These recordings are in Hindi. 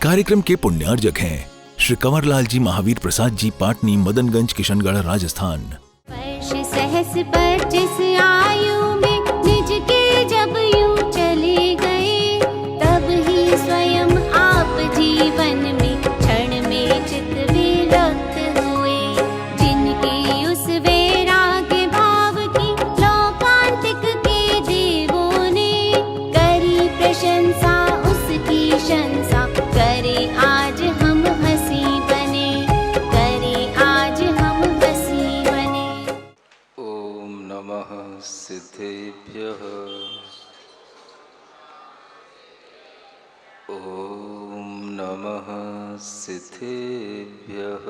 कार्यक्रम के पुण्यार्जक हैं श्री कंवरलाल जी महावीर प्रसाद जी, पाटनी, मदनगंज, किशनगढ़, राजस्थान। वर्ष सहस 25 आयु में निज के जब यूं चले गए, तब ही स्वयं आप जीवन में क्षण में चित विरक्त हुए। जिनकी उस वैराग्य भाव की लोकांतिक के देवों ने करी प्रशंसा, उसकी शंसा करे आज हम हंसी बने, करे आज हम हंसी बने। ओम नमः सिद्धेभ्यः। ओम नमः सिद्धेभ्यः।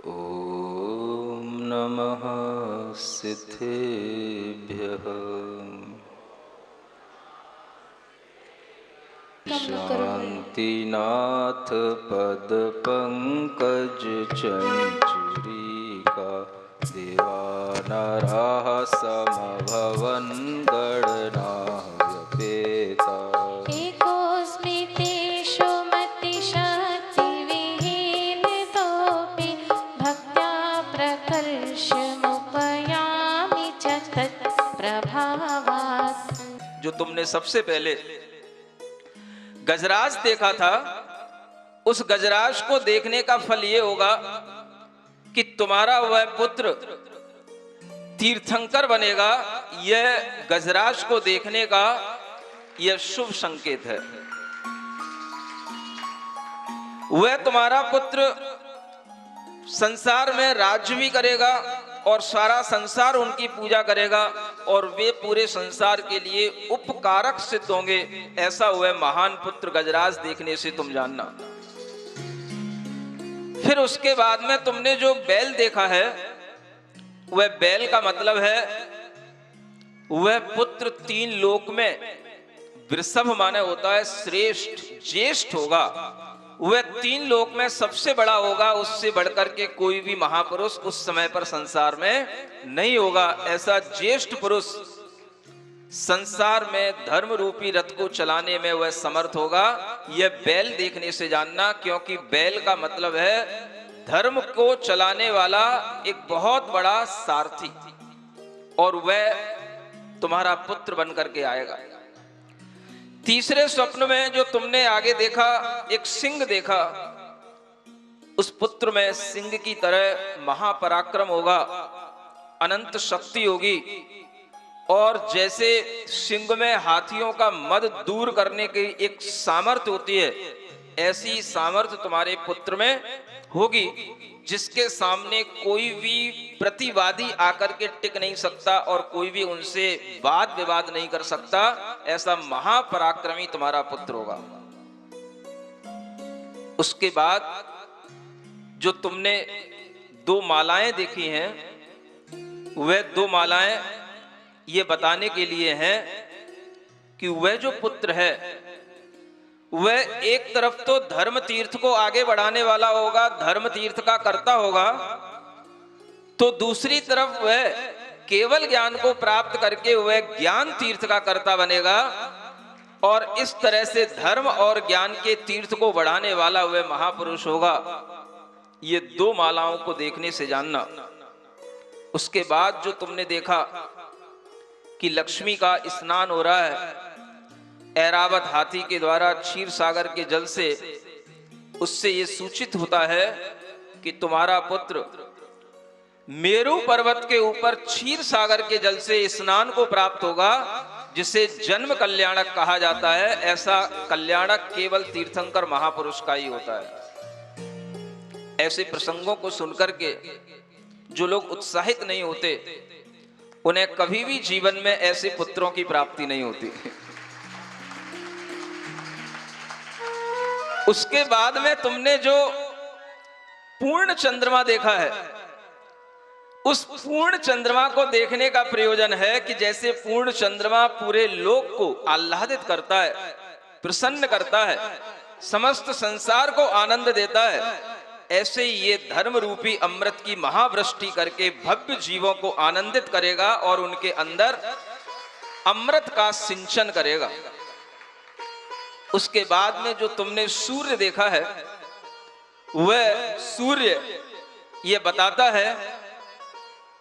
ओम नमः सिद्धेभ्यः। शांतिनाथ पद पंकज चंचुरिका, देवानरा समभवन गणनायपेता। एकोऽस्मितेषु मतिशक्तिविहीनतोऽपि भक्त्या प्रकर्षमुपयामि च तत्प्रभावात्। जो तुमने सबसे पहले गजराज देखा था, उस गजराज को देखने का फल ये होगा कि तुम्हारा वह पुत्र तीर्थंकर बनेगा। यह गजराज को देखने का यह शुभ संकेत है। वह तुम्हारा पुत्र संसार में राज्य भी करेगा और सारा संसार उनकी पूजा करेगा और वे पूरे संसार के लिए उपकारक सिद्ध होंगे। ऐसा वह महान पुत्र गजराज देखने से तुम जानना। फिर उसके बाद में तुमने जो बैल देखा है, वह बैल का मतलब है वह पुत्र 3 लोक में, वृषभ माने होता है श्रेष्ठ, ज्येष्ठ होगा। वह 3 लोक में सबसे बड़ा होगा। उससे बढ़कर के कोई भी महापुरुष उस समय पर संसार में नहीं होगा। ऐसा ज्येष्ठ पुरुष संसार में धर्म रूपी रथ को चलाने में वह समर्थ होगा। यह बैल देखने से जानना, क्योंकि बैल का मतलब है धर्म को चलाने वाला एक बहुत बड़ा सारथी, और वह तुम्हारा पुत्र बनकर के आएगा। तीसरे स्वप्न में जो तुमने आगे देखा, एक सिंह देखा। उस पुत्र में सिंह की तरह महापराक्रम होगा, अनंत शक्ति होगी, और जैसे सिंह में हाथियों का मद दूर करने की एक सामर्थ्य होती है, ऐसी सामर्थ्य तुम्हारे पुत्र में होगी, जिसके सामने कोई भी प्रतिवादी आकर के टिक नहीं सकता और कोई भी उनसे वाद विवाद नहीं कर सकता। ऐसा महापराक्रमी तुम्हारा पुत्र होगा। उसके बाद जो तुमने 2 मालाएं देखी हैं, वह 2 मालाएं ये बताने के लिए हैं कि वह जो पुत्र है वह एक तरफ तो धर्म तीर्थ को आगे बढ़ाने वाला होगा, धर्म तीर्थ का कर्ता होगा, तो दूसरी तरफ वह केवल ज्ञान को प्राप्त करके वह ज्ञान तीर्थ का कर्ता बनेगा। और इस तरह से धर्म और ज्ञान के तीर्थ को बढ़ाने वाला वह महापुरुष होगा। ये 2 मालाओं को देखने से जानना। उसके बाद जो तुमने देखा कि लक्ष्मी का स्नान हो रहा है ऐरावत हाथी के द्वारा क्षीर सागर के जल से, उससे यह सूचित होता है कि तुम्हारा पुत्र मेरू पर्वत के ऊपर क्षीर सागर के जल से स्नान को प्राप्त होगा, जिसे जन्म कल्याणक कहा जाता है। ऐसा कल्याणक केवल तीर्थंकर महापुरुष का ही होता है। ऐसे प्रसंगों को सुनकर के जो लोग उत्साहित नहीं होते, उन्हें कभी भी जीवन में ऐसे पुत्रों की प्राप्ति नहीं होती। उसके बाद में तुमने जो पूर्ण चंद्रमा देखा है, उस पूर्ण चंद्रमा को देखने का प्रयोजन है कि जैसे पूर्ण चंद्रमा पूरे लोक को आह्लादित करता है, प्रसन्न करता है, समस्त संसार को आनंद देता है, ऐसे ही ये धर्म रूपी अमृत की महावृष्टि करके भव्य जीवों को आनंदित करेगा और उनके अंदर अमृत का सिंचन करेगा। उसके बाद में जो तुमने सूर्य देखा है, वह सूर्य ये बताता है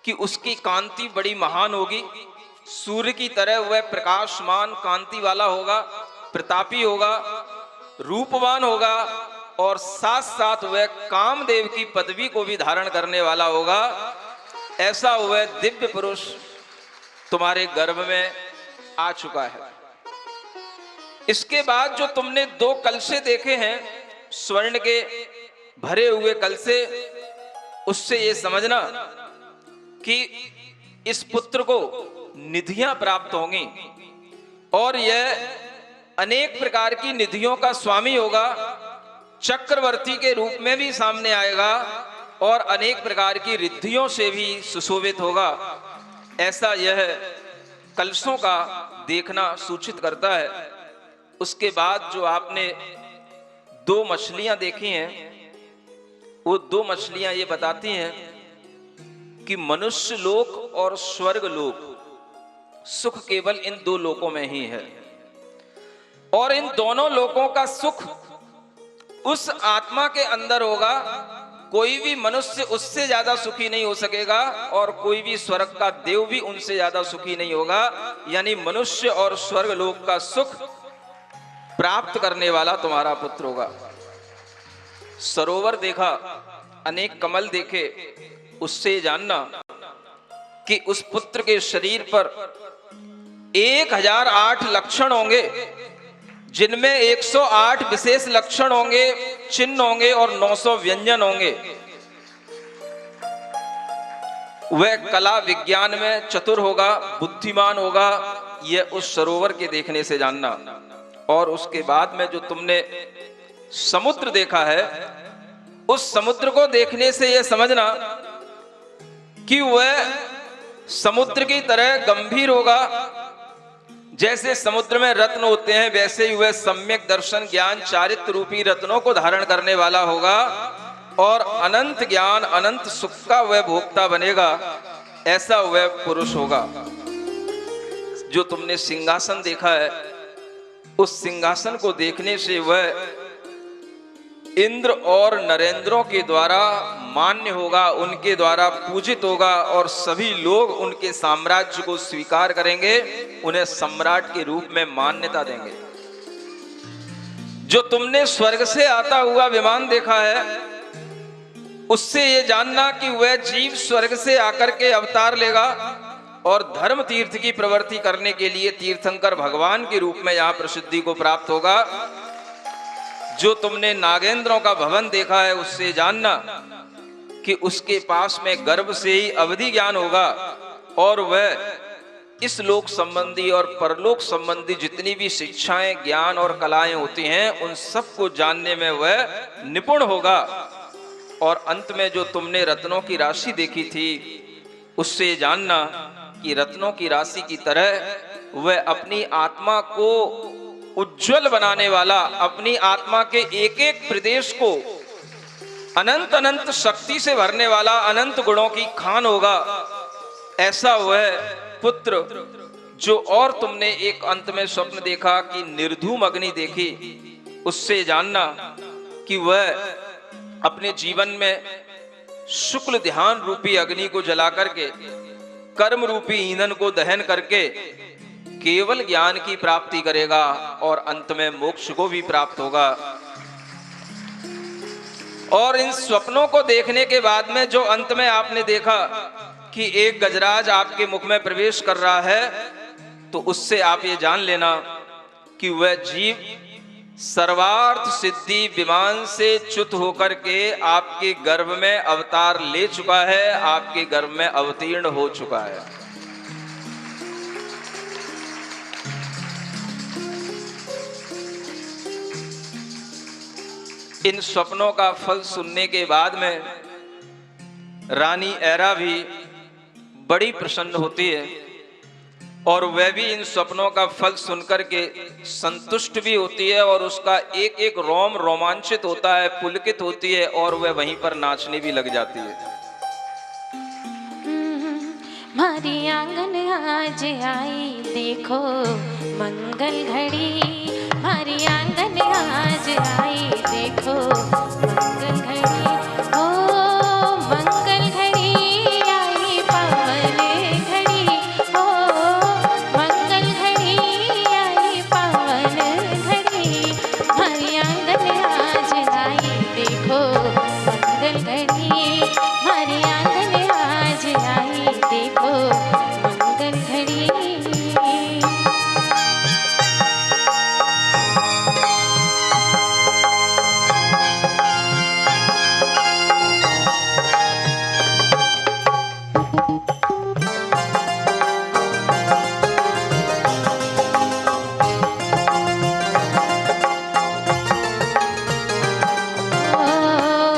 कि उसकी कांति बड़ी महान होगी। सूर्य की तरह वह प्रकाशमान कांति वाला होगा, प्रतापी होगा, रूपवान होगा और साथ साथ वह कामदेव की पदवी को भी धारण करने वाला होगा। ऐसा वह दिव्य पुरुष तुम्हारे गर्भ में आ चुका है। इसके बाद जो तुमने 2 कलशे देखे हैं, स्वर्ण के भरे हुए कलशे, उससे ये समझना कि इस पुत्र को निधियां प्राप्त होंगी और यह अनेक प्रकार की निधियों का स्वामी होगा, चक्रवर्ती के रूप में भी सामने आएगा और अनेक प्रकार की रिद्धियों से भी सुशोभित होगा। ऐसा यह कलशों का देखना सूचित करता है। उसके बाद जो आपने 2 मछलियां देखी हैं, वो 2 मछलियां ये बताती हैं कि मनुष्य लोक और स्वर्ग लोक, सुख केवल इन 2 लोकों में ही है और इन दोनों लोकों का सुख उस आत्मा के अंदर होगा। कोई भी मनुष्य उससे ज्यादा सुखी नहीं हो सकेगा और कोई भी स्वर्ग का देव भी उनसे ज्यादा सुखी नहीं होगा। यानी मनुष्य और स्वर्ग लोक का सुख प्राप्त करने वाला तुम्हारा पुत्र होगा। सरोवर देखा, अनेक कमल देखे, उससे जानना कि उस पुत्र के शरीर पर 1008 लक्षण होंगे, जिनमें 108 विशेष लक्षण होंगे, चिन्ह होंगे और 900 व्यंजन होंगे। वह कला विज्ञान में चतुर होगा, बुद्धिमान होगा। यह उस सरोवर के देखने से जानना। और उसके बाद में जो तुमने समुद्र देखा है, उस समुद्र को देखने से यह समझना कि वह समुद्र की तरह गंभीर होगा। जैसे समुद्र में रत्न होते हैं, वैसे ही वह सम्यक दर्शन ज्ञान चारित्र रूपी रत्नों को धारण करने वाला होगा और अनंत ज्ञान अनंत सुख का वह भोक्ता बनेगा। ऐसा वह पुरुष होगा। जो तुमने सिंहासन देखा है, उस सिंहासन को देखने से वह इंद्र और नरेंद्रों के द्वारा मान्य होगा, उनके द्वारा पूजित होगा और सभी लोग उनके साम्राज्य को स्वीकार करेंगे, उन्हें सम्राट के रूप में मान्यता देंगे। जो तुमने स्वर्ग से आता हुआ विमान देखा है, उससे यह जानना कि वह जीव स्वर्ग से आकर के अवतार लेगा और धर्म तीर्थ की प्रवृत्ति करने के लिए तीर्थंकर भगवान के रूप में यहां प्रसिद्धि को प्राप्त होगा। जो तुमने नागेंद्रों का भवन देखा है, उससे जानना कि उसके पास में गर्भ से ही अवधि ज्ञान होगा और वह इस लोक संबंधी और परलोक संबंधी जितनी भी शिक्षाएं, ज्ञान और कलाएं होती हैं, उन सब को जानने में वह निपुण होगा। और अंत में जो तुमने रत्नों की राशि देखी थी, उससे जानना कि रत्नों की राशि की तरह वह अपनी आत्मा को उज्जवल बनाने वाला, अपनी आत्मा के एक एक प्रदेश को अनंत अनंत शक्ति से भरने वाला, अनंत गुणों की खान होगा। ऐसा वह पुत्र जो और तुमने एक अंत में स्वप्न देखा कि निर्धूम अग्नि देखी, उससे जानना कि वह अपने जीवन में शुक्ल ध्यान रूपी अग्नि को जला करके, कर्म रूपी ईंधन को दहन करके केवल ज्ञान की प्राप्ति करेगा और अंत में मोक्ष को भी प्राप्त होगा। और इन स्वप्नों को देखने के बाद में जो अंत में आपने देखा कि एक गजराज आपके मुख में प्रवेश कर रहा है, तो उससे आप ये जान लेना कि वह जीव सर्वार्थ सिद्धि विमान से च्युत होकर के आपके गर्भ में अवतार ले चुका है, आपके गर्भ में अवतीर्ण हो चुका है। इन स्वप्नों का फल सुनने के बाद में रानी ऐरा भी बड़ी प्रसन्न होती है और वह भी इन स्वप्नों का फल सुनकर के संतुष्ट भी होती है और उसका एक एक रोम रोमांचित होता है, पुलकित होती है और वह वहीं पर नाचने भी लग जाती है। मारी आंगन आज आई देखो मंगल घड़ी, हमारी आंगन आज आई देखो मंगल घड़ी, ओ मंगल घड़ी आई पावन घड़ी, ओ मंगल घड़ी आई पावन घड़ी, हमारी आंगन आज आई देखो मंगल घड़ी, हमारी आंगन आज आई देखो मंगल घड़ी।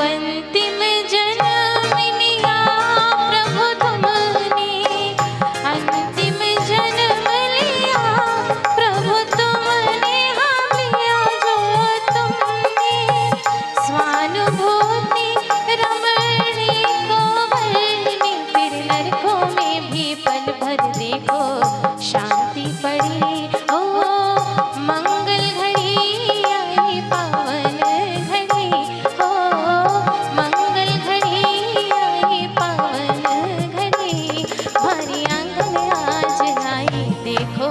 अंतिम जन्म लिया प्रभु तुमने, अंतिम जन्म लिया प्रभु तुमने, हाँ लिया जो तुमने स्वानुभूति रमणी को वरनी, फिर नरकों में भी पल भर देखो शांति पड़ी, ओ मंगल घड़ी आई पावन घड़ी, ओ मंगल घड़ी आई पावन घड़ी, हमारी आंगन आज आई देखो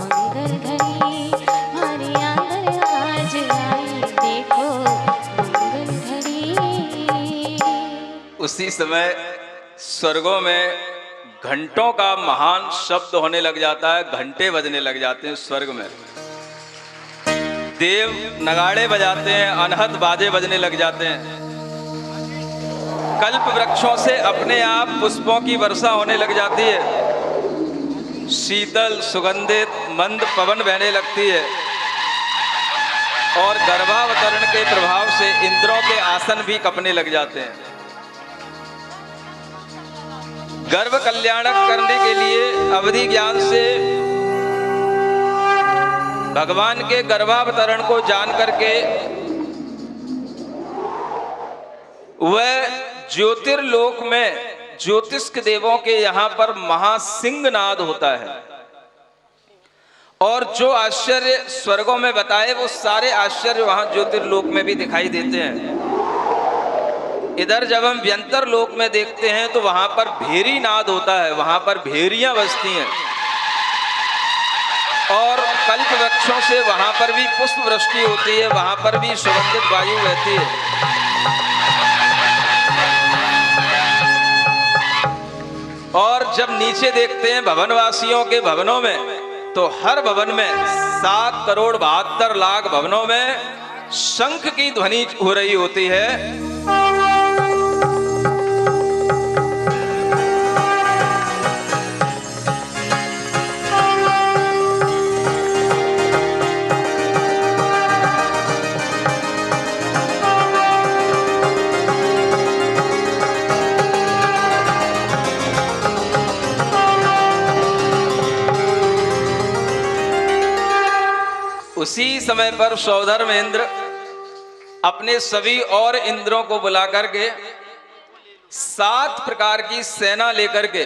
मंगल घड़ी, हमारी आंगन आज आई देखो मंगल घड़ी। उसी समय स्वर्गों में घंटों का महान शब्द होने लग जाता है, घंटे बजने लग जाते हैं स्वर्ग में। देव नगाड़े बजाते हैं, अनहद बाजे बजने लग जाते हैं। कल्प वृक्षों से अपने आप पुष्पों की वर्षा होने लग जाती है, शीतल सुगंधित मंद पवन बहने लगती है, और गर्भावतरण के प्रभाव से इंद्रों के आसन भी कपने लग जाते हैं। गर्भ कल्याणक करने के लिए अवधि ज्ञान से भगवान के गर्भावतरण को जान करके वह ज्योतिर्लोक में ज्योतिष के देवों के यहाँ पर महासिंहनाद होता है, और जो आश्चर्य स्वर्गों में बताए वो सारे आश्चर्य वहां ज्योतिर्लोक में भी दिखाई देते हैं। इधर जब हम व्यंतर लोक में देखते हैं तो वहां पर भेरी नाद होता है, वहां पर भेरियां बजती हैं, और कल्प वृक्षों से वहां पर भी पुष्प वृष्टि होती है, वहां पर भी सुगंधित वायु बहती है। और जब नीचे देखते हैं भवनवासियों के भवनों में, तो हर भवन में 7,72,00,000 भवनों में शंख की ध्वनि हो रही होती है। उसी समय पर सौधर्म इंद्र अपने सभी और इंद्रों को बुला करके 7 प्रकार की सेना लेकर के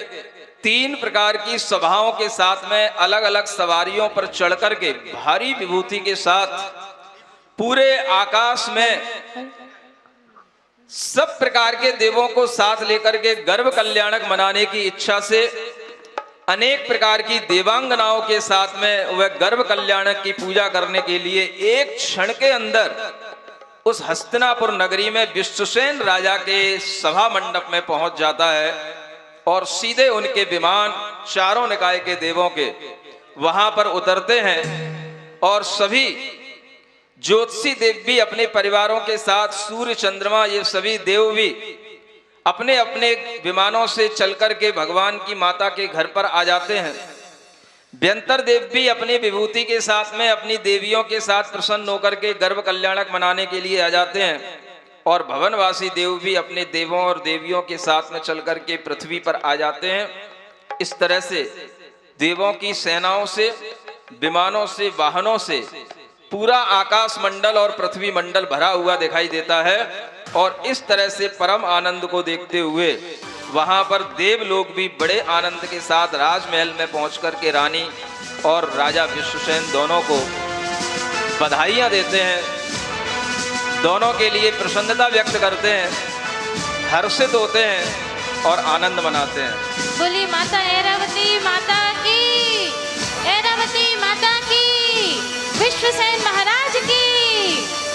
3 प्रकार की सभाओं के साथ में अलग अलग सवारियों पर चढ़ करके भारी विभूति के साथ पूरे आकाश में सब प्रकार के देवों को साथ लेकर के गर्भ कल्याणक मनाने की इच्छा से अनेक प्रकार की देवांगनाओं के साथ में वह गर्भ कल्याणक की पूजा करने के लिए एक क्षण के अंदर उस हस्तिनापुर नगरी में विश्वसेन राजा के सभा मंडप में पहुंच जाता है, और सीधे उनके विमान चारों निकाय के देवों के वहां पर उतरते हैं, और सभी ज्योतिषी देव भी अपने परिवारों के साथ, सूर्य चंद्रमा ये सभी देव भी अपने अपने विमानों से चलकर के भगवान की माता के घर पर आ जाते हैं। व्यंतर देव भी अपनी विभूति के साथ में अपनी देवियों के साथ प्रसन्न होकर के गर्भ कल्याणक मनाने के लिए आ जाते हैं, और भवनवासी देव भी अपने देवों और देवियों के साथ में चल करके पृथ्वी पर आ जाते हैं। इस तरह से देवों की सेनाओं से, विमानों से, वाहनों से पूरा आकाश मंडल और पृथ्वी मंडल भरा हुआ दिखाई देता है। और इस तरह से परम आनंद को देखते हुए वहां पर देव लोग भी बड़े आनंद के साथ राजमहल में पहुंच करके रानी और राजा विश्वसेन दोनों को बधाइयाँ देते हैं, दोनों के लिए प्रसन्नता व्यक्त करते हैं, हर्षित होते हैं और आनंद मनाते हैं। बोली माता ऐरावती माता की, ऐरावती माता की, विश्वसेन महाराज की,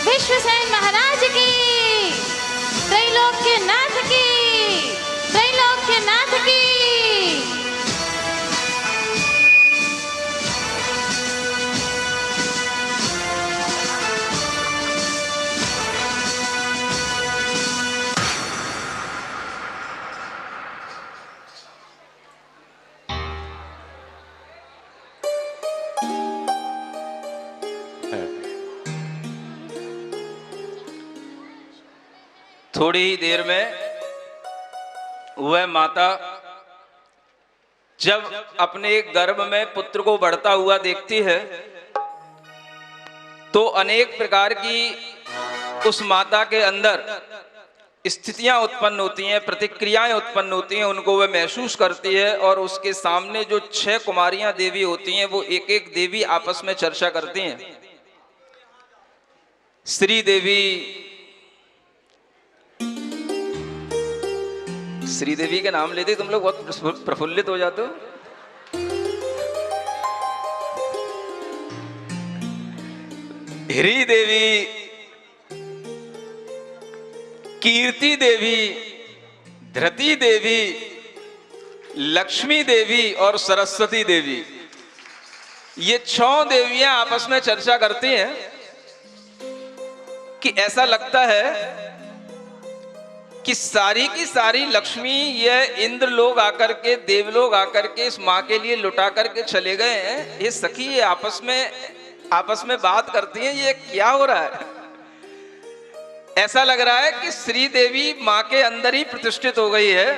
विश्वसेन महाराज की, त्रैलोक्यनाथ की, त्रैलोक्यनाथ की। थोड़ी ही देर में वह माता जब अपने गर्भ में पुत्र को बढ़ता हुआ देखती है तो अनेक प्रकार की उस माता के अंदर स्थितियां उत्पन्न होती हैं, प्रतिक्रियाएं उत्पन्न होती हैं, उनको वह महसूस करती है। और उसके सामने जो 6 कुमारियां देवी होती हैं वो एक एक देवी आपस में चर्चा करती हैं। श्री देवी, श्री देवी के नाम लेते तुम लोग बहुत प्रफुल्लित हो जाते हो। हिरी देवी, कीर्ति देवी, धृति देवी, लक्ष्मी देवी और सरस्वती देवी, ये 6 देवियां आपस में चर्चा करती हैं कि ऐसा लगता है कि सारी की सारी लक्ष्मी ये इंद्र लोग आकर के, देवलोग आकर के इस माँ के लिए लुटा करके चले गए हैं। ये सखी ये आपस में बात करती हैं, ये क्या हो रहा है। ऐसा लग रहा है कि श्री देवी माँ के अंदर ही प्रतिष्ठित हो गई है।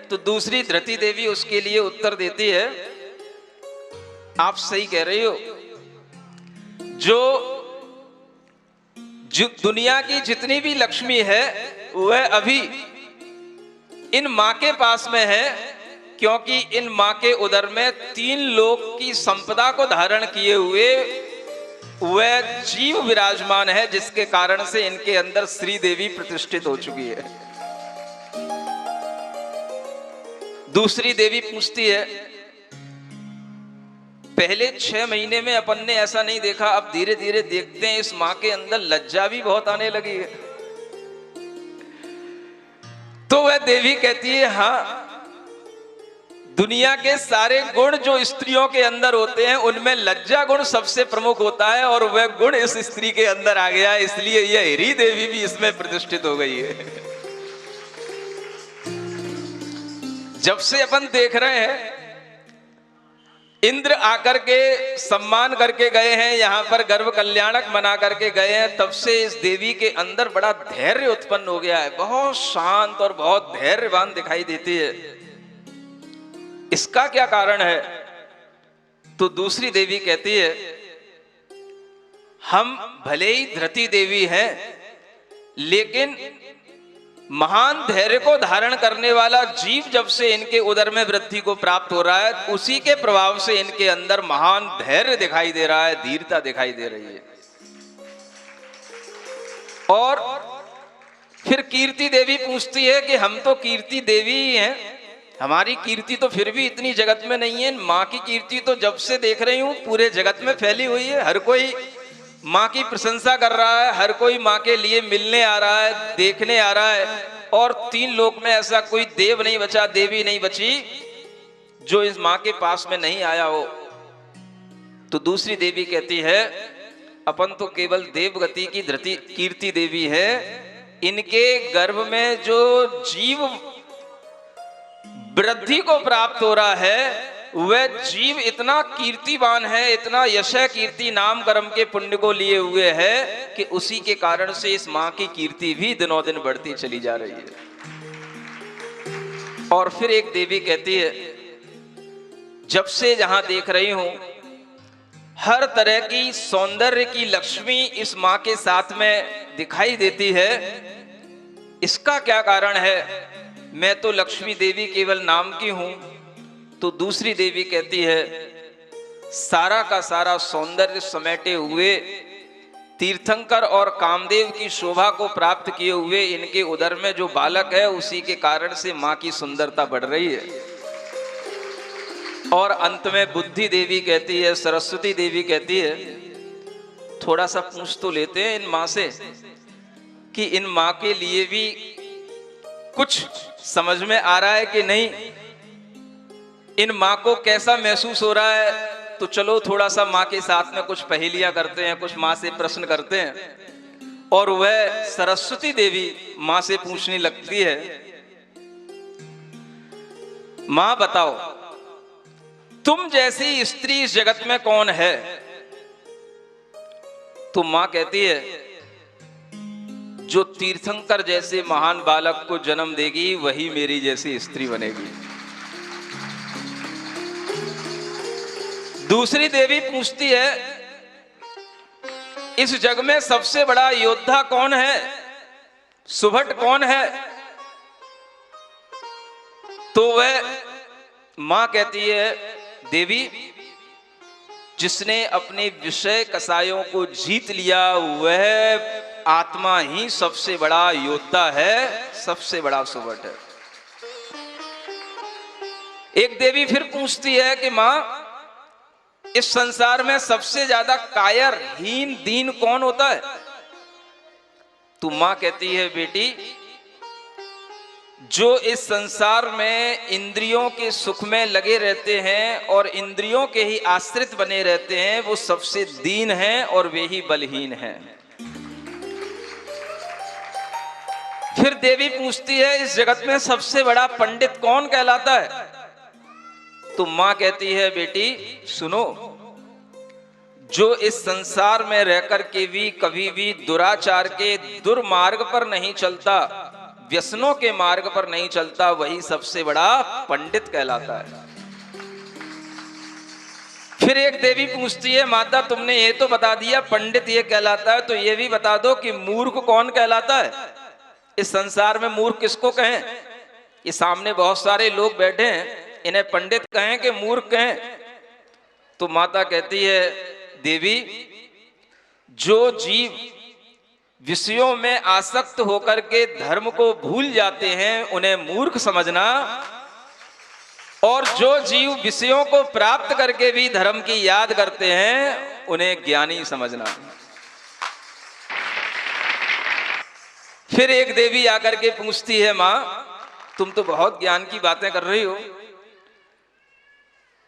तो दूसरी धृति देवी उसके लिए उत्तर देती है, आप सही कह रही हो, जो दुनिया की जितनी भी लक्ष्मी है वह अभी इन माँ के पास में है, क्योंकि इन माँ के उदर में 3 लोक की संपदा को धारण किए हुए वह जीव विराजमान है, जिसके कारण से इनके अंदर श्री देवी प्रतिष्ठित हो चुकी है। दूसरी देवी पूछती है, पहले 6 महीने में अपन ने ऐसा नहीं देखा, अब धीरे धीरे देखते हैं इस माँ के अंदर लज्जा भी बहुत आने लगी है। तो वह देवी कहती है, हाँ, दुनिया के सारे गुण जो स्त्रियों के अंदर होते हैं उनमें लज्जा गुण सबसे प्रमुख होता है और वह गुण इस स्त्री के अंदर आ गया है, इसलिए यह हिरी देवी भी इसमें प्रतिष्ठित हो गई है। जब से अपन देख रहे हैं इंद्र आकर के सम्मान करके गए हैं, यहाँ पर गर्भ कल्याणक मना करके गए हैं, तब से इस देवी के अंदर बड़ा धैर्य उत्पन्न हो गया है, बहुत शांत और बहुत धैर्यवान दिखाई देती है। इसका क्या कारण है? तो दूसरी देवी कहती है, हम भले ही धृति देवी हैं, लेकिन महान धैर्य को धारण करने वाला जीव जब से इनके उदर में वृद्धि को प्राप्त हो रहा है, उसी के प्रभाव से इनके अंदर महान धैर्य दिखाई दे रहा है, धीरता दिखाई दे रही है। और फिर कीर्ति देवी पूछती है कि हम तो कीर्ति देवी ही हैं, हमारी कीर्ति तो फिर भी इतनी जगत में नहीं है। माँ की कीर्ति तो जब से देख रही हूं पूरे जगत में फैली हुई है, हर कोई माँ की प्रशंसा कर रहा है, हर कोई माँ के लिए मिलने आ रहा है, देखने आ रहा है, और 3 लोक में ऐसा कोई देव नहीं बचा, देवी नहीं बची जो इस माँ के पास में नहीं आया हो। तो दूसरी देवी कहती है, अपन तो केवल देवगति की धृति कीर्ति देवी है, इनके गर्भ में जो जीव वृद्धि को प्राप्त हो रहा है वह जीव इतना कीर्तिवान है, इतना यशः कीर्ति नाम कर्म के पुण्य को लिए हुए है कि उसी के कारण से इस माँ की कीर्ति भी दिनों दिन बढ़ती चली जा रही है। और फिर एक देवी कहती है, जब से जहां देख रही हूं हर तरह की सौंदर्य की लक्ष्मी इस माँ के साथ में दिखाई देती है, इसका क्या कारण है? मैं तो लक्ष्मी देवी केवल नाम की हूं। तो दूसरी देवी कहती है, सारा का सारा सौंदर्य समेटे हुए तीर्थंकर और कामदेव की शोभा को प्राप्त किए हुए इनके उदर में जो बालक है उसी के कारण से माँ की सुंदरता बढ़ रही है। और अंत में बुद्धि देवी कहती है, सरस्वती देवी कहती है, थोड़ा सा पूछ तो लेते हैं इन माँ से कि इन माँ के लिए भी कुछ समझ में आ रहा है कि नहीं, इन माँ को कैसा महसूस हो रहा है। तो चलो थोड़ा सा माँ के साथ में कुछ पहेलियां करते हैं, कुछ माँ से प्रश्न करते हैं। और वह सरस्वती देवी माँ से पूछने लगती है, माँ बताओ तुम जैसी स्त्री इस जगत में कौन है। तो माँ कहती है, जो तीर्थंकर जैसे महान बालक को जन्म देगी वही मेरी जैसी स्त्री बनेगी। दूसरी देवी पूछती है, इस जग में सबसे बड़ा योद्धा कौन है, सुभट कौन है। तो वह मां कहती है, देवी जिसने अपने विषय कसायों को जीत लिया वह आत्मा ही सबसे बड़ा योद्धा है, सबसे बड़ा सुभट है। एक देवी फिर पूछती है कि मां इस संसार में सबसे ज्यादा कायर हीन दीन कौन होता है। तो मां कहती है, बेटी जो इस संसार में इंद्रियों के सुख में लगे रहते हैं और इंद्रियों के ही आश्रित बने रहते हैं वो सबसे दीन हैं और वे ही बलहीन हैं। फिर देवी पूछती है, इस जगत में सबसे बड़ा पंडित कौन कहलाता है। तो मां कहती है, बेटी सुनो, जो इस संसार में रहकर के भी कभी भी दुराचार के दुर्मार्ग पर नहीं चलता, व्यसनों के मार्ग पर नहीं चलता, वही सबसे बड़ा पंडित कहलाता है। फिर एक देवी पूछती है, माता तुमने ये तो बता दिया पंडित ये कहलाता है, तो ये भी बता दो कि मूर्ख कौन कहलाता है। इस संसार में मूर्ख किसको कहें। ये सामने बहुत सारे लोग बैठे हैं, इन्हें पंडित कहें कि मूर्ख कहें। तो माता कहती है, देवी जो जीव विषयों में आसक्त होकर के धर्म को भूल जाते हैं उन्हें मूर्ख समझना, और जो जीव विषयों को प्राप्त करके भी धर्म की याद करते हैं उन्हें ज्ञानी समझना। फिर एक देवी आकर के पूछती है, मां तुम तो बहुत ज्ञान की बातें कर रही हो,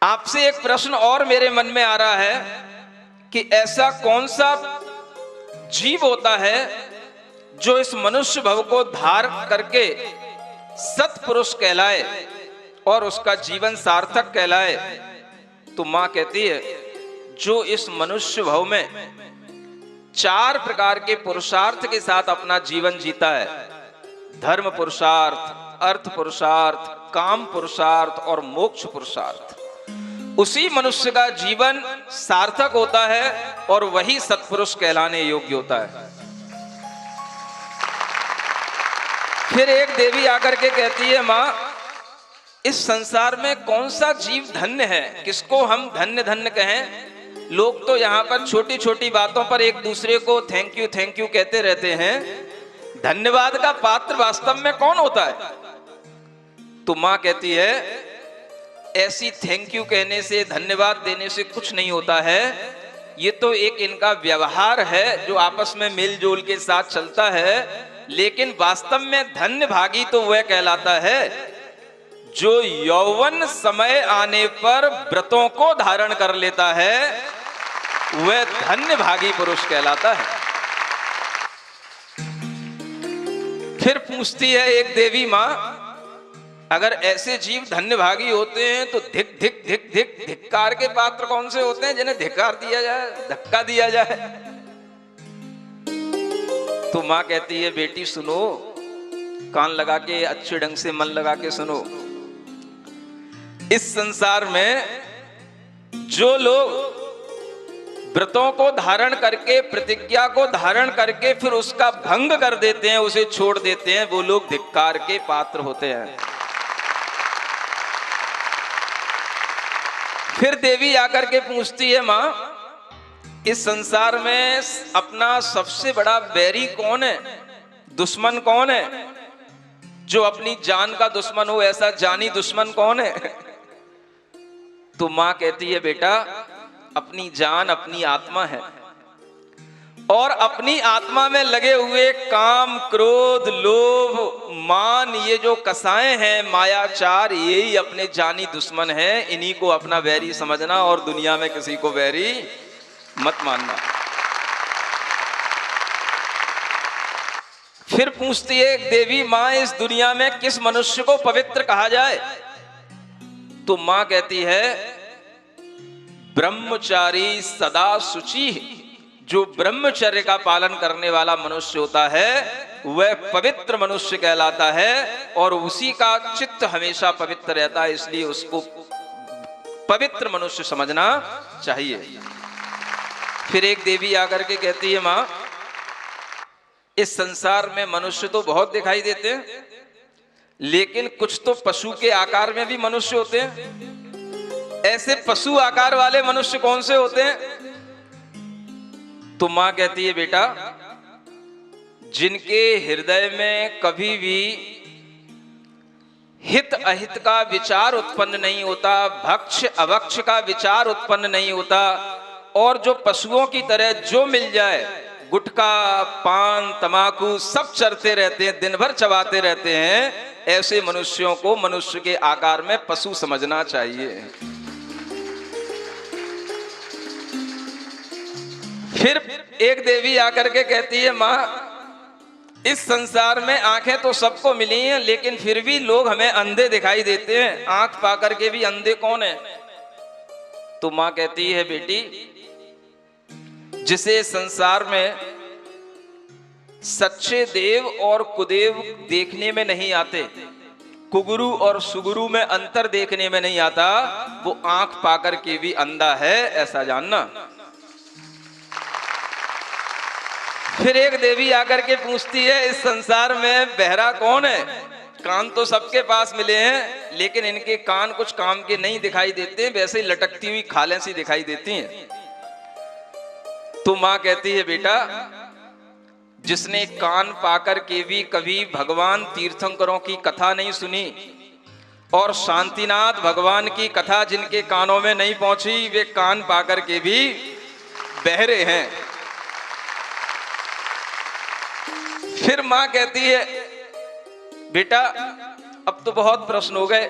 आपसे एक प्रश्न और मेरे मन में आ रहा है कि ऐसा कौन सा जीव होता है जो इस मनुष्य भव को धार करके सत्पुरुष कहलाए और उसका जीवन सार्थक कहलाए। तो मां कहती है, जो इस मनुष्य भव में 4 प्रकार के पुरुषार्थ के साथ अपना जीवन जीता है, धर्म पुरुषार्थ, अर्थ पुरुषार्थ, काम पुरुषार्थ और मोक्ष पुरुषार्थ, उसी मनुष्य का जीवन सार्थक होता है और वही सत्पुरुष कहलाने योग्य होता है। फिर एक देवी आकर के कहती है, मां इस संसार में कौन सा जीव धन्य है, किसको हम धन्य धन्य कहें। लोग तो यहाँ पर छोटी छोटी बातों पर एक दूसरे को थैंक यू कहते रहते हैं, धन्यवाद का पात्र वास्तव में कौन होता है। तो मां कहती है, ऐसी थैंक यू कहने से, धन्यवाद देने से कुछ नहीं होता है, ये तो एक इनका व्यवहार है जो आपस में मिलजुल के साथ चलता है, लेकिन वास्तव में धन्य भागी तो वह कहलाता है जो यौवन समय आने पर व्रतों को धारण कर लेता है, वह धन्य भागी पुरुष कहलाता है। फिर पूछती है एक देवी, मां अगर ऐसे जीव धन्य भागी होते हैं तो धिक धिक धिक धिक धिक्कार के पात्र कौन से होते हैं जिन्हें धिक्कार दिया जाए, धक्का दिया जाए। तो मां कहती है, बेटी सुनो, कान लगा के अच्छे ढंग से मन लगा के सुनो। इस संसार में जो लोग व्रतों को धारण करके, प्रतिज्ञा को धारण करके फिर उसका भंग कर देते हैं, उसे छोड़ देते हैं, वो लोग धिक्कार के पात्र होते हैं। फिर देवी आकर के पूछती है, मां इस संसार में अपना सबसे बड़ा बैरी कौन है, दुश्मन कौन है? जो अपनी जान का दुश्मन हो, ऐसा जानी दुश्मन कौन है? तो मां कहती है बेटा, अपनी जान अपनी आत्मा है, और अपनी आत्मा में लगे हुए काम, क्रोध, लोभ, मान, ये जो कसाएं हैं, मायाचार, यही अपने जानी दुश्मन है। इन्हीं को अपना वैरी समझना और दुनिया में किसी को वैरी मत मानना। फिर पूछती है देवी मां, इस दुनिया में किस मनुष्य को पवित्र कहा जाए? तो मां कहती है, ब्रह्मचारी सदा शुचि। जो ब्रह्मचर्य का पालन करने वाला मनुष्य होता है वह पवित्र मनुष्य कहलाता है, और उसी का चित्त हमेशा पवित्र रहता है, इसलिए उसको पवित्र मनुष्य समझना चाहिए। फिर एक देवी आकर के कहती है, मां, इस संसार में मनुष्य तो बहुत दिखाई देते हैं, लेकिन कुछ तो पशु के आकार में भी मनुष्य होते हैं। ऐसे पशु आकार वाले मनुष्य कौन से होते हैं? तो मां कहती है बेटा, जिनके हृदय में कभी भी हित अहित का विचार उत्पन्न नहीं होता, भक्ष अभक्ष का विचार उत्पन्न नहीं होता, और जो पशुओं की तरह जो मिल जाए, गुटखा, पान, तमाकू सब चरते रहते हैं, दिन भर चबाते रहते हैं, ऐसे मनुष्यों को मनुष्य के आकार में पशु समझना चाहिए। फिर एक देवी आकर के कहती है, मां, इस संसार में आंखें तो सबको मिली हैं, लेकिन फिर भी लोग हमें अंधे दिखाई देते हैं। आंख पाकर के भी अंधे कौन है? तो मां कहती है, बेटी, जिसे संसार में सच्चे देव और कुदेव देखने में नहीं आते, कुगुरु और सुगुरु में अंतर देखने में नहीं आता, वो आंख पाकर के भी अंधा है, ऐसा जानना। फिर एक देवी आकर के पूछती है, इस संसार में बहरा कौन है? कान तो सबके पास मिले हैं, लेकिन इनके कान कुछ काम के नहीं दिखाई देते, वैसे ही लटकती हुई खालें सी दिखाई देती हैं। तो मां कहती है, बेटा, जिसने कान पाकर के भी कभी भगवान तीर्थंकरों की कथा नहीं सुनी, और शांतिनाथ भगवान की कथा जिनके कानों में नहीं पहुंची, वे कान पाकर के भी बहरे हैं। फिर मां कहती है, बेटा, अब तो बहुत प्रश्न हो गए,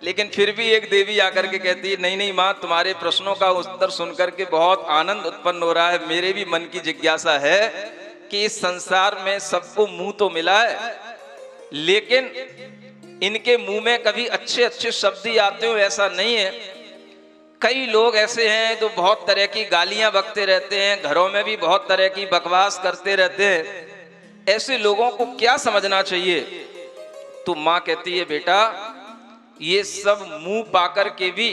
लेकिन फिर भी एक देवी आकर के कहती है, नहीं नहीं मां, तुम्हारे प्रश्नों का उत्तर सुनकर के बहुत आनंद उत्पन्न हो रहा है। मेरे भी मन की जिज्ञासा है कि इस संसार में सबको मुंह तो मिला है, लेकिन इनके मुंह में कभी अच्छे अच्छे शब्द ही आते हो, ऐसा नहीं है। कई लोग ऐसे हैं जो बहुत तरह की गालियां बकते रहते हैं, घरों में भी बहुत तरह की बकवास करते रहते हैं। ऐसे लोगों को क्या समझना चाहिए? तो मां कहती है, बेटा, ये सब मुंह पाकर के भी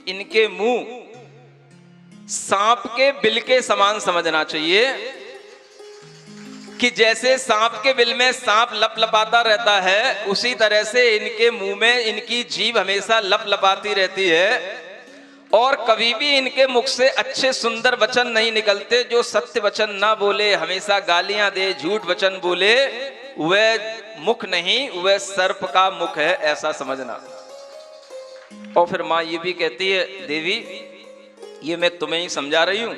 इनके मुंह सांप के बिल के समान समझना चाहिए, कि जैसे सांप के बिल में सांप लपलपाता रहता है, उसी तरह से इनके मुंह में इनकी जीभ हमेशा लपलपाती रहती है, और कभी भी इनके मुख से अच्छे सुंदर वचन नहीं निकलते। जो सत्य वचन ना बोले, हमेशा गालियां दे, झूठ वचन बोले, वह मुख नहीं, वह सर्प का मुख है, ऐसा समझना। और फिर मां ये भी कहती है, देवी, ये मैं तुम्हें ही समझा रही हूं,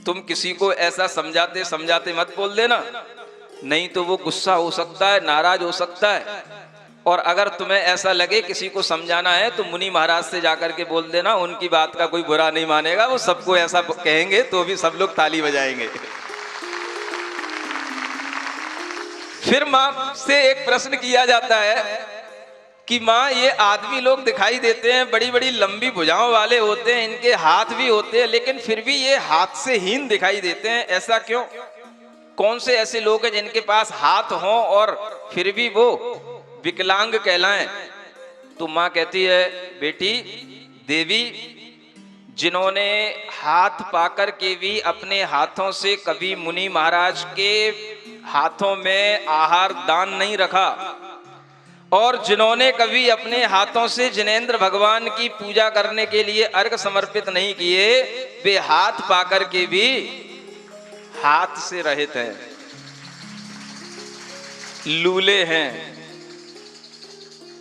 तुम किसी को ऐसा समझाते समझाते मत बोल देना, नहीं तो वो गुस्सा हो सकता है, नाराज हो सकता है। और अगर तुम्हें ऐसा लगे किसी को समझाना है, तो मुनि महाराज से जाकर के बोल देना, उनकी बात का कोई बुरा नहीं मानेगा, वो सबको ऐसा कहेंगे तो भी सब लोग ताली बजाएंगे। फिर मां से एक प्रश्न किया जाता है कि मां, ये आदमी लोग दिखाई देते हैं, बड़ी बड़ी लंबी भुजाओं वाले होते हैं, इनके हाथ भी होते हैं, लेकिन फिर भी ये हाथ से हीन दिखाई देते हैं, ऐसा क्यों? कौन से ऐसे लोग हैं जिनके पास हाथ हों और फिर भी वो विकलांग कहलाएं? तो मां कहती है, बेटी, देवी, जिन्होंने हाथ पाकर के भी अपने हाथों से कभी मुनि महाराज के हाथों में आहार दान नहीं रखा, और जिन्होंने कभी अपने हाथों से जिनेंद्र भगवान की पूजा करने के लिए अर्घ समर्पित नहीं किए, वे हाथ पाकर के भी हाथ से रहित हैं, लूले हैं।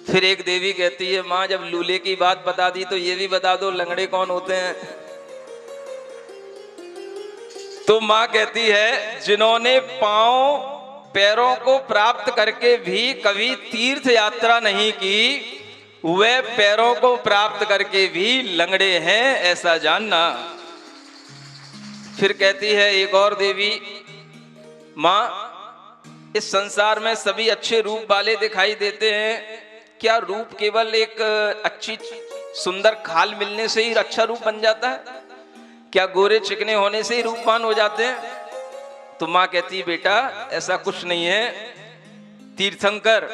फिर एक देवी कहती है, मां जब लूले की बात बता दी तो ये भी बता दो लंगड़े कौन होते हैं। तो मां कहती है, जिन्होंने पांव पैरों को प्राप्त करके भी कभी तीर्थ यात्रा नहीं की, वे पैरों को प्राप्त करके भी लंगड़े हैं, ऐसा जानना। फिर कहती है एक और देवी, मां इस संसार में सभी अच्छे रूप वाले दिखाई देते हैं, क्या रूप केवल एक अच्छी सुंदर खाल मिलने से ही अच्छा रूप बन जाता है? क्या गोरे चिकने होने से ही रूपवान हो जाते हैं? तो मां कहती, बेटा ऐसा कुछ नहीं है। तीर्थंकर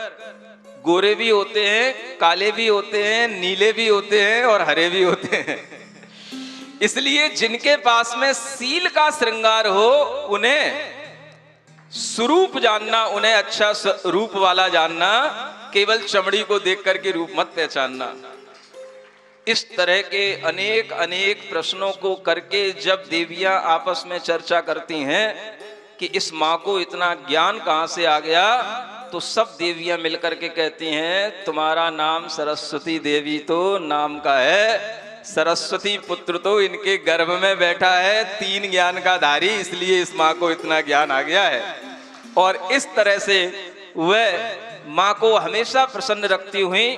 गोरे भी होते हैं, काले भी होते हैं, नीले भी होते हैं और हरे भी होते हैं। इसलिए जिनके पास में सील का श्रृंगार हो, उन्हें स्वरूप जानना, उन्हें अच्छा रूप वाला जानना, केवल चमड़ी को देख करके रूप मत पहचानना। इस तरह के अनेक अनेक प्रश्नों को करके जब देवियां आपस में चर्चा करती हैं कि इस माँ को इतना ज्ञान कहाँ से आ गया, तो सब देवियां मिलकर के कहती हैं, तुम्हारा नाम सरस्वती देवी तो नाम का है, सरस्वती पुत्र तो इनके गर्भ में बैठा है, 3 ज्ञान का धारी, इसलिए इस माँ को इतना ज्ञान आ गया है। और इस तरह से वह माँ को हमेशा प्रसन्न रखती हुई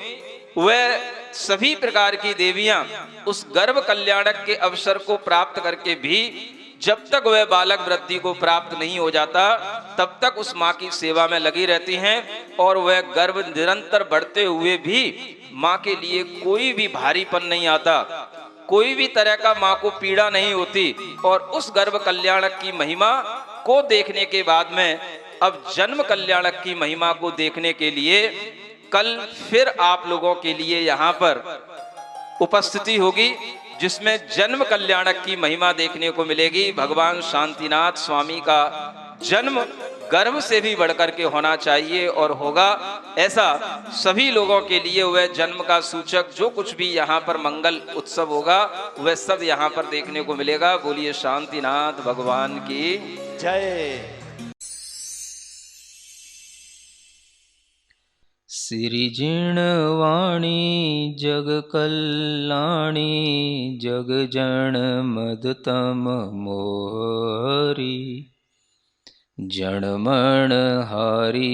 वह सभी प्रकार की देवियां उस गर्भ कल्याणक के अवसर को प्राप्त करके भी जब तक वह बालक वृद्धि को प्राप्त नहीं हो जाता, तब तक उस माँ की सेवा में लगी रहती हैं। और वह गर्भ निरंतर बढ़ते हुए भी माँ के लिए कोई भी भारीपन नहीं आता, कोई भी तरह का माँ को पीड़ा नहीं होती। और उस गर्भ कल्याणक की महिमा को देखने के बाद में अब जन्म कल्याणक की महिमा को देखने के लिए कल फिर आप लोगों के लिए यहाँ पर उपस्थिति होगी, जिसमें जन्म कल्याणक की महिमा देखने को मिलेगी। भगवान शांतिनाथ स्वामी का जन्म गर्भ से भी बढ़कर के होना चाहिए और होगा, ऐसा सभी लोगों के लिए वह जन्म का सूचक जो कुछ भी यहाँ पर मंगल उत्सव होगा वह सब यहाँ पर देखने को मिलेगा। बोलिए शांतिनाथ भगवान की जय। सिरिजिणवाणी जग कल्याणी जग जन मदतम मोहरी जनमण हारी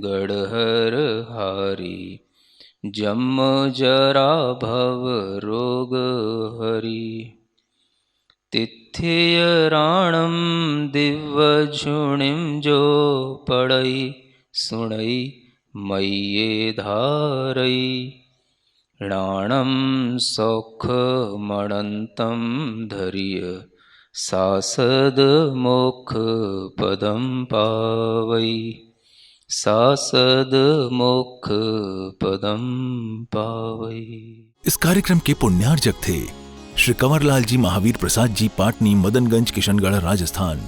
गढ़हर हारी जम जरा भव रोग हरि तिथ्य राणम दिव्य झुणिम जो पढ़ई सुणई मय्ये धारई राणम सौख मणंतम धैर्य सासद मोक्ष पदम पावई सासद मोक्ष पदम पावई। इस कार्यक्रम के पुण्यार्जक थे श्री कंवरलाल जी महावीर प्रसाद जी, पाटनी, मदनगंज, किशनगढ़, राजस्थान।